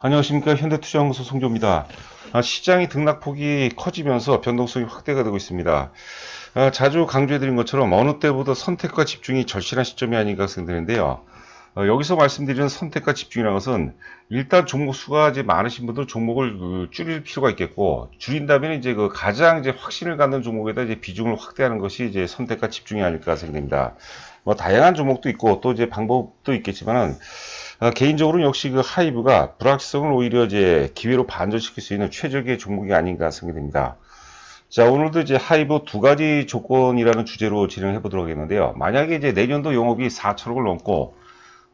안녕하십니까. 현대투자연구소 송조입니다. 시장이 등락폭이 커지면서 변동성이 확대가 되고 있습니다. 자주 강조해드린 것처럼 어느 때보다 선택과 집중이 절실한 시점이 아닌가 생각되는데요. 여기서 말씀드리는 선택과 집중이라는 것은 일단 종목 수가 이제 많으신 분들 종목을 줄일 필요가 있겠고, 줄인다면 이제 가장 이제 확신을 갖는 종목에다 이제 비중을 확대하는 것이 이제 선택과 집중이 아닐까 생각됩니다. 뭐 다양한 종목도 있고 또 이제 방법도 있겠지만은 개인적으로는 역시 하이브가 불확실성을 오히려 이제 기회로 반전시킬 수 있는 최적의 종목이 아닌가 생각됩니다. 자, 오늘도 이제 하이브 두 가지 조건이라는 주제로 진행해 보도록 하겠는데요. 만약에 이제 내년도 영업이 4천억을 넘고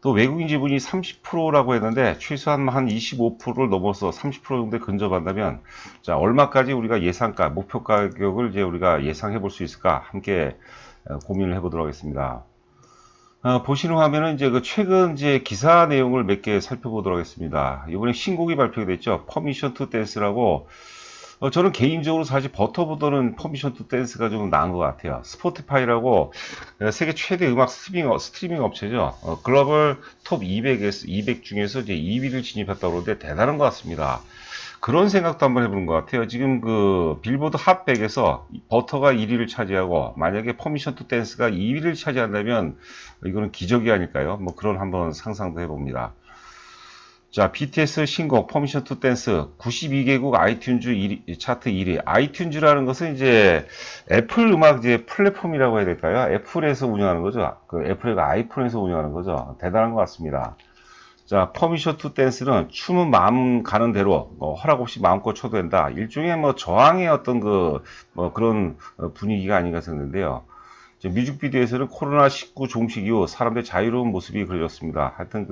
또 외국인 지분이 30%라고 했는데 최소한 한 25%를 넘어서 30% 정도에 근접한다면, 자, 얼마까지 우리가 예상가, 목표 가격을 이제 우리가 예상해 볼 수 있을까 함께 고민을 해 보도록 하겠습니다. 보시는 화면은 이제 최근 이제 기사 내용을 몇 개 살펴보도록 하겠습니다. 이번에 신곡이 발표가 됐죠. 퍼미션 투 댄스라고. 저는 개인적으로 사실 버터보다는 퍼미션 투 댄스가 좀 나은 것 같아요. 스포티파이라고 세계 최대 음악 스트리밍 업체죠. 글로벌 톱 200 중에서 이제 2위를 진입했다고 그러는데 대단한 것 같습니다. 그런 생각도 한번 해보는 것 같아요. 지금 빌보드 핫100에서 버터가 1위를 차지하고 만약에 퍼미션 투 댄스가 2위를 차지한다면 이거는 기적이 아닐까요? 뭐 그런 한번 상상도 해봅니다. 자, BTS 신곡 퍼미션 투 댄스 92개국 아이튠즈 차트 1위. 아이튠즈라는 것은 이제 애플 음악 이제 플랫폼이라고 해야 될까요? 애플에서 운영하는 거죠. 애플가 아이폰에서 운영하는 거죠. 대단한 것 같습니다. 자, 퍼미션 투 댄스는 춤은 마음 가는 대로 허락 없이 마음껏 춰도 된다. 일종의 뭐 저항의 어떤 그런 분위기가 아닌가 생각했는데요. 뮤직비디오에서는 코로나19 종식 이후 사람들의 자유로운 모습이 그려졌습니다. 하여튼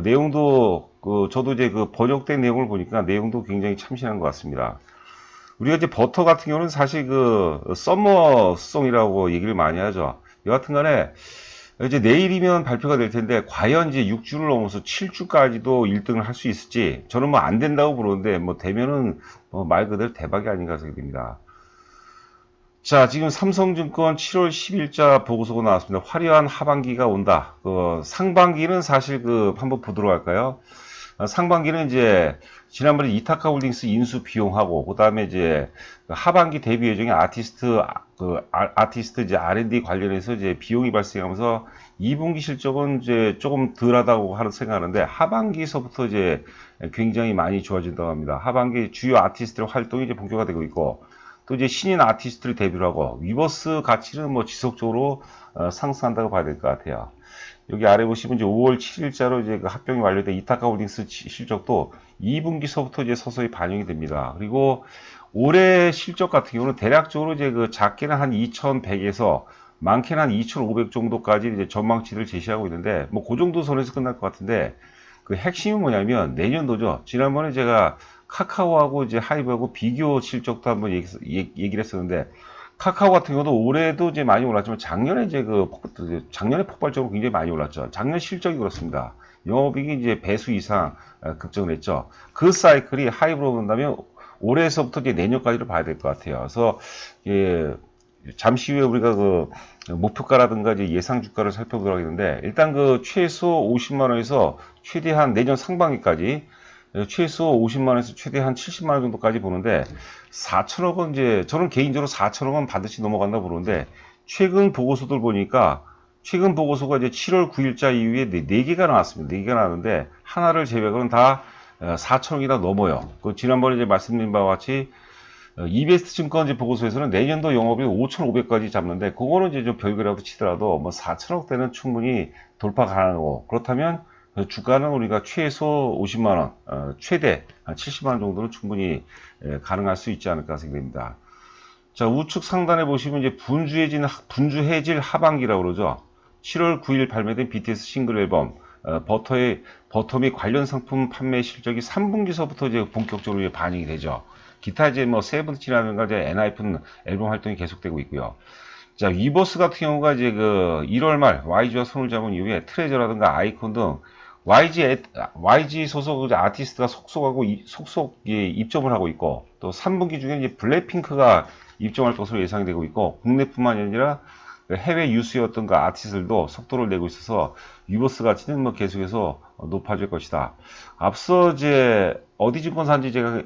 내용도 저도 이제 번역된 내용을 보니까 내용도 굉장히 참신한 것 같습니다. 우리가 이제 버터 같은 경우는 사실 썸머송이라고 얘기를 많이 하죠. 여하튼간에 이제 내일이면 발표가 될 텐데 과연 이제 6주를 넘어서 7주까지도 1등을 할 수 있을지 저는 뭐 안 된다고 보는데 뭐 되면은 말 그대로 대박이 아닌가 생각됩니다. 자, 지금 삼성증권 7월 10일자 보고서가 나왔습니다. 화려한 하반기가 온다. 상반기는 사실 한번 보도록 할까요? 상반기는 이제 지난번에 이타카 홀딩스 인수 비용하고 그다음에 이제 하반기 데뷔 예정의 아티스트 이제 R&D 관련해서 이제 비용이 발생하면서 2분기 실적은 이제 조금 덜하다고 생각하는데 하반기서부터 이제 굉장히 많이 좋아진다고 합니다. 하반기 주요 아티스트의 활동이 이제 본격화되고 있고 또 이제 신인 아티스트를 데뷔를 하고 위버스 가치는 뭐 지속적으로 상승한다고 봐야 될 것 같아요. 여기 아래 보시면 이제 5월 7일자로 이제 합병이 완료된 이타카 홀딩스 실적도 2분기서부터 이제 서서히 반영이 됩니다. 그리고 올해 실적 같은 경우는 대략적으로 이제 작게는 한 2,100에서 많게는 한 2,500 정도까지 이제 전망치를 제시하고 있는데 뭐 그 정도 선에서 끝날 것 같은데 핵심은 뭐냐면 내년도죠. 지난번에 제가 카카오하고 이제 하이브하고 비교 실적도 한번 얘기를 했었는데 카카오 같은 경우도 올해도 이제 많이 올랐지만 작년에 이제 작년에 폭발적으로 굉장히 많이 올랐죠. 작년 실적이 그렇습니다. 영업이익이 이제 배수 이상 급증을 했죠. 그 사이클이 하이브로 본다면 올해에서부터 이제 내년까지를 봐야 될 것 같아요. 그래서 잠시 후에 우리가 목표가라든가 이제 예상 주가를 살펴보도록 하겠는데 일단 최소 50만 원에서 최대한 내년 상반기까지 최소 50만 원에서 최대한 70만 원 정도까지 보는데 4천억 원 이제 저는 개인적으로 4천억 원 반드시 넘어간다 보는데 최근 보고서들 보니까 최근 보고서가 이제 7월 9일자 이후에 4개가 나왔습니다. 4개가 나왔는데 하나를 제외하고는 다 4천억이나 넘어요. 지난번에 이제 말씀드린 바와 같이 이베스트 증권 보고서에서는 내년도 영업이 5,500까지 잡는데 그거는 이제 좀 별개라도 치더라도 뭐 4천억대는 충분히 돌파 가능하고 그렇다면 주가는 우리가 최소 50만 원, 최대 70만 원 정도는 충분히 가능할 수 있지 않을까 생각됩니다. 자, 우측 상단에 보시면 이제 분주해질 하반기라고 그러죠. 7월 9일 발매된 BTS 싱글 앨범 버터 및 관련 상품 판매 실적이 3분기서부터 이제 본격적으로 이제 반영이 되죠. 기타 이제 뭐 세븐틴이라든가 이제 엔하이픈 앨범 활동이 계속되고 있고요. 자, 위버스 같은 경우가 이제 1월 말 YG와 손을 잡은 이후에 트레저라든가 아이콘 등 YG 소속 아티스트가 속속 입점을 하고 있고 또 3분기 중에 이제 블랙핑크가 입점할 것으로 예상이 되고 있고 국내뿐만 아니라 해외 유수였던 그 아티스트들도 속도를 내고 있어서 유버스 가치는 뭐 계속해서 높아질 것이다. 앞서 이제 어디 증권사인지 제가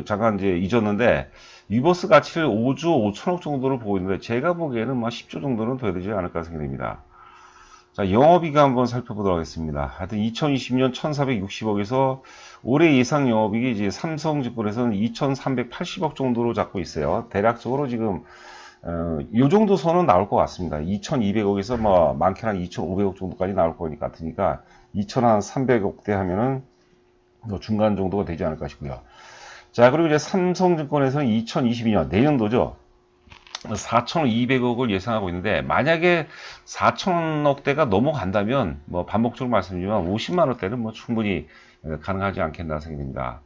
잠깐 이제 잊었는데 유버스 가치를 5조 5천억 정도를 보고 있는데 제가 보기에는 뭐 10조 정도는 돼야 되지 않을까 생각됩니다. 자, 영업이익 한번 살펴보도록 하겠습니다. 하여튼 2020년 1460억에서 올해 예상 영업이익이 이제 삼성증권에서는 2380억 정도로 잡고 있어요. 대략적으로 지금 요 정도 선은 나올 것 같습니다. 2200억에서 뭐 많게는 한 2500억 정도까지 나올 것 같으니까 2300억대 하면은 뭐 중간 정도가 되지 않을까 싶고요. 자, 그리고 이제 삼성증권에서는 2022년 내년도죠. 4,200억을 예상하고 있는데 만약에 4,000억대가 넘어간다면 뭐 반복적으로 말씀드리지만 50만 원대는 뭐 충분히 가능하지 않겠나 생각됩니다.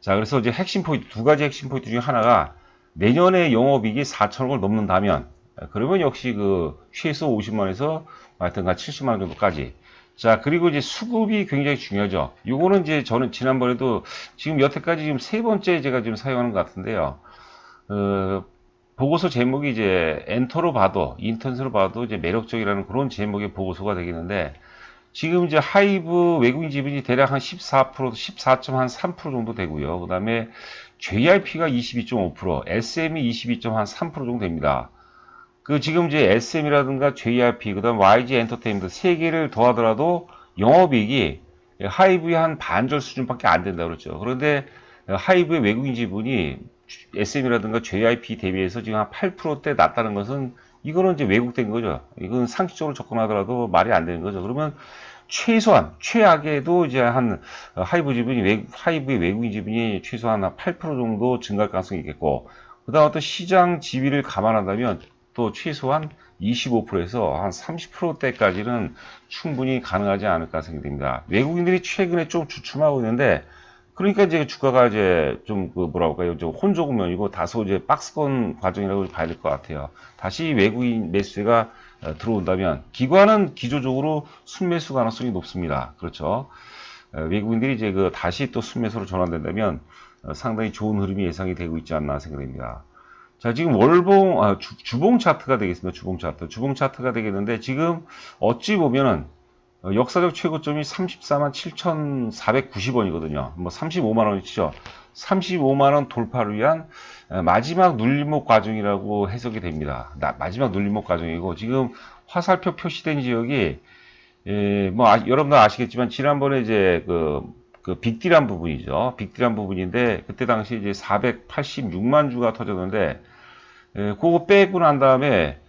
자, 그래서 이제 핵심 포인트 두 가지 핵심 포인트 중에 하나가 내년에 영업이익이 4,000억을 넘는다면 그러면 역시 그 최소 50만 원에서 하여튼간 70만 원 정도까지. 자, 그리고 이제 수급이 굉장히 중요하죠. 요거는 이제 저는 지난번에도 지금 여태까지 지금 세 번째 제가 지금 사용하는 것 같은데요. 보고서 제목이 이제 엔터로 봐도 인턴스로 봐도 이제 매력적이라는 그런 제목의 보고서가 되겠는데 지금 이제 하이브 외국인 지분이 대략 한 14%, 14.3% 정도 되고요. 그 다음에 JRP가 22.5%, SM이 22.3% 정도 됩니다. 그 지금 이제 SM이라든가 JRP, 그 다음 YG 엔터테인먼트 세 개를 더하더라도 영업이익이 하이브의 한 반절 수준밖에 안 된다 그랬죠. 그런데 하이브의 외국인 지분이 SM이라든가 JIP 대비해서 지금 한 8%대 낮다는 것은 이거는 이제 왜곡된 거죠. 이건 상식적으로 접근하더라도 말이 안 되는 거죠. 그러면 최소한 최악에도 이제 한 하이브의 외국인 지분이 최소한 한 8% 정도 증가할 가능성이 있겠고 그다음 또 시장 지위를 감안한다면 또 최소한 25%에서 한 30%대까지는 충분히 가능하지 않을까 생각됩니다. 외국인들이 최근에 좀 주춤하고 있는데 그러니까 이제 주가가 이제 좀 뭐라고 할까요? 좀 혼조구면이고 다소 이제 박스권 과정이라고 봐야 될 것 같아요. 다시 외국인 매수세가 들어온다면 기관은 기조적으로 순매수 가능성이 높습니다. 그렇죠? 외국인들이 이제 다시 또 순매수로 전환된다면 상당히 좋은 흐름이 예상이 되고 있지 않나 생각됩니다. 자, 지금 주봉 차트가 되겠습니다. 주봉 차트가 되겠는데 지금 어찌 보면은 역사적 최고점이 34만 7,490원이거든요. 뭐 35만 원이죠. 35만 원 돌파를 위한 마지막 눌림목 과정이라고 해석이 됩니다. 마지막 눌림목 과정이고 지금 화살표 표시된 지역이 여러분들 아시겠지만 지난번에 이제 그 빅딜한 부분이죠. 빅딜한 부분인데 그때 당시 이제 486만 주가 터졌는데 그거 빼고 난 다음에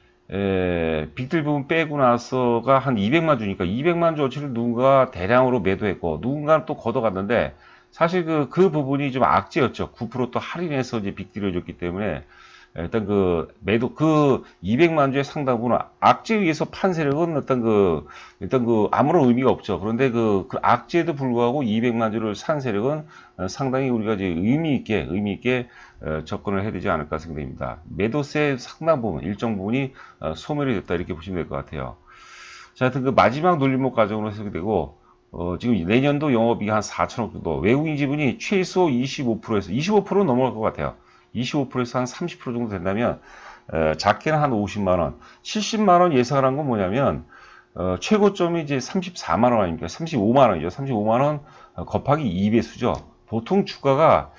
빅딜 부분 빼고 나서가 한 200만 주니까 200만 주 어치를 누군가 대량으로 매도했고 누군가는 또 걷어갔는데 사실 그 부분이 좀 악재였죠. 9% 또 할인해서 이제 빅딜을 줬기 때문에 일단 그 200만 주의 상당 부분은 악재에 의해서 판 세력은 일단 아무런 의미가 없죠. 그런데 그 악재에도 불구하고 200만 주를 산 세력은 상당히 우리가 이제 의미 있게 접근을 해야 되지 않을까 생각됩니다. 매도세 상당 부분, 일정 부분이 소멸이 됐다 이렇게 보시면 될 것 같아요. 자, 하여튼 그 마지막 눌림목 과정으로 해석이 되고 지금 내년도 영업이익 한 4천억 정도, 외국인 지분이 최소 25%에서 25%는 넘어갈 것 같아요. 25%에서 한 30% 정도 된다면 작게는 한 50만 원, 70만 원 예상을 한 건 뭐냐면 최고점이 이제 34만 원 아닙니까? 35만 원이죠. 35만 원 곱하기 2배수죠. 보통 주가가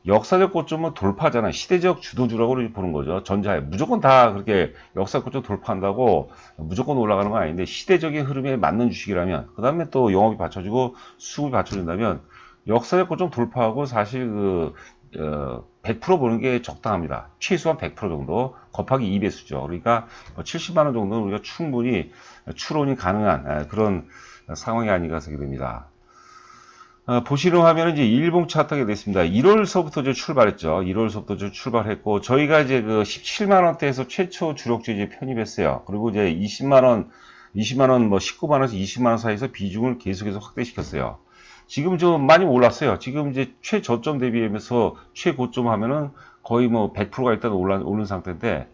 역사적 고점은 돌파잖아요. 시대적 주도주라고 보는 거죠. 전자에 무조건 다 그렇게 역사적 고점 돌파한다고 무조건 올라가는 건 아닌데 시대적인 흐름에 맞는 주식이라면 그 다음에 또 영업이 받쳐주고 수급이 받쳐준다면 역사적 고점 돌파하고 사실 100% 보는 게 적당합니다. 최소한 100% 정도 곱하기 2배수죠. 그러니까 70만 원 정도는 우리가 충분히 추론이 가능한 그런 상황이 아닌가 생각됩니다. 보시는 화면은 이제 일봉 차트가 되겠습니다. 1월서부터 이제 출발했죠. 1월서부터 이제 출발했고 저희가 이제 17만 원대에서 최초 주력주 이제 편입했어요. 그리고 이제 20만 원 뭐 19만 원에서 20만 원 사이에서 비중을 계속해서 확대시켰어요. 지금 좀 많이 올랐어요. 지금 이제 최저점 대비하면서 최고점 하면은 거의 뭐 100%가 일단 오른 상태인데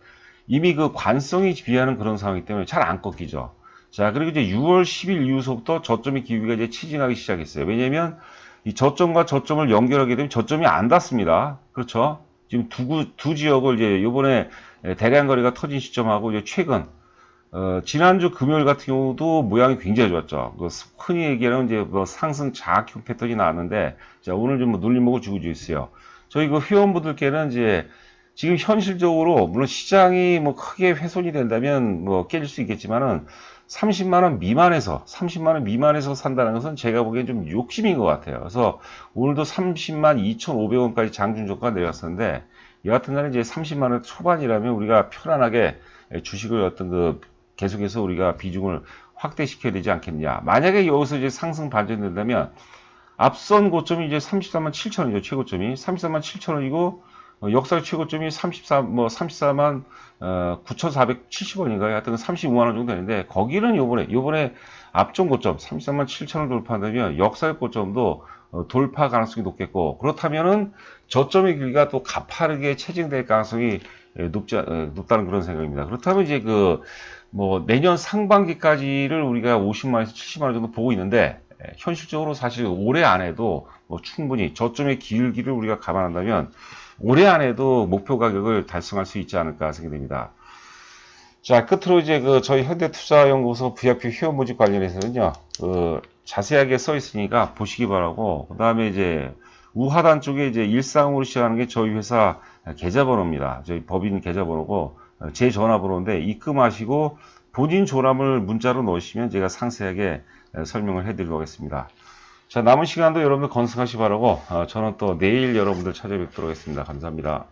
이미 그 관성이 비하는 그런 상황이기 때문에 잘 안 꺾이죠. 자, 그리고 이제 6월 10일 이후서부터 저점의 기울기가 이제 치징하기 시작했어요. 왜냐면 이 저점과 저점을 연결하게 되면 저점이 안 닿습니다. 그렇죠? 지금 두 지역을 이제 요번에 대량 거래가 터진 시점하고 이제 최근 지난주 금요일 같은 경우도 모양이 굉장히 좋았죠. 흔히 얘기하는 이제 뭐 상승 자악형 패턴이 나왔는데, 자, 오늘 좀 뭐 눌림목을 주고 있어요. 저희 그 회원분들께는 이제 지금 현실적으로 물론 시장이 뭐 크게 훼손이 된다면 뭐 깨질 수 있겠지만은 30만 원 미만에서 산다는 것은 제가 보기엔 좀 욕심인 것 같아요. 그래서 오늘도 30만 2,500원까지 장중 저가 내렸었는데, 여하튼 간에 이제 30만 원 초반이라면 우리가 편안하게 주식을 어떤 그 계속해서 우리가 비중을 확대시켜야 되지 않겠냐. 만약에 여기서 이제 상승 반전된다면 앞선 고점이 이제 33만 7천원이죠. 최고점이 33만 7천원이고 역사 최고점이 34만 9,470원인가요? 하여튼 35만 원 정도 되는데, 거기는 요번에 앞전 고점 33만 7천원 돌파한다면 역사의 고점도 돌파 가능성이 높겠고, 그렇다면은 저점의 길이가 또 가파르게 체증될 가능성이 높다는 그런 생각입니다. 그렇다면 이제 뭐 내년 상반기까지를 우리가 50만에서 70만 원 정도 보고 있는데, 현실적으로 사실 올해 안에도 뭐 충분히 저점의 길기를 우리가 감안한다면 올해 안에도 목표 가격을 달성할 수 있지 않을까 생각됩니다. 자, 끝으로 이제 저희 현대투자연구소 VIP 회원 모집 관련해서는요, 자세하게 써 있으니까 보시기 바라고, 그 다음에 이제 우하단 쪽에 이제 일상으로 시작하는 게 저희 회사 계좌번호입니다. 저희 법인 계좌번호고, 제 전화번호인데 입금하시고 본인 조남을 문자로 넣으시면 제가 상세하게 설명을 해드리도록 하겠습니다. 자, 남은 시간도 여러분들 건승하시 바라고, 저는 또 내일 여러분들 찾아뵙도록 하겠습니다. 감사합니다.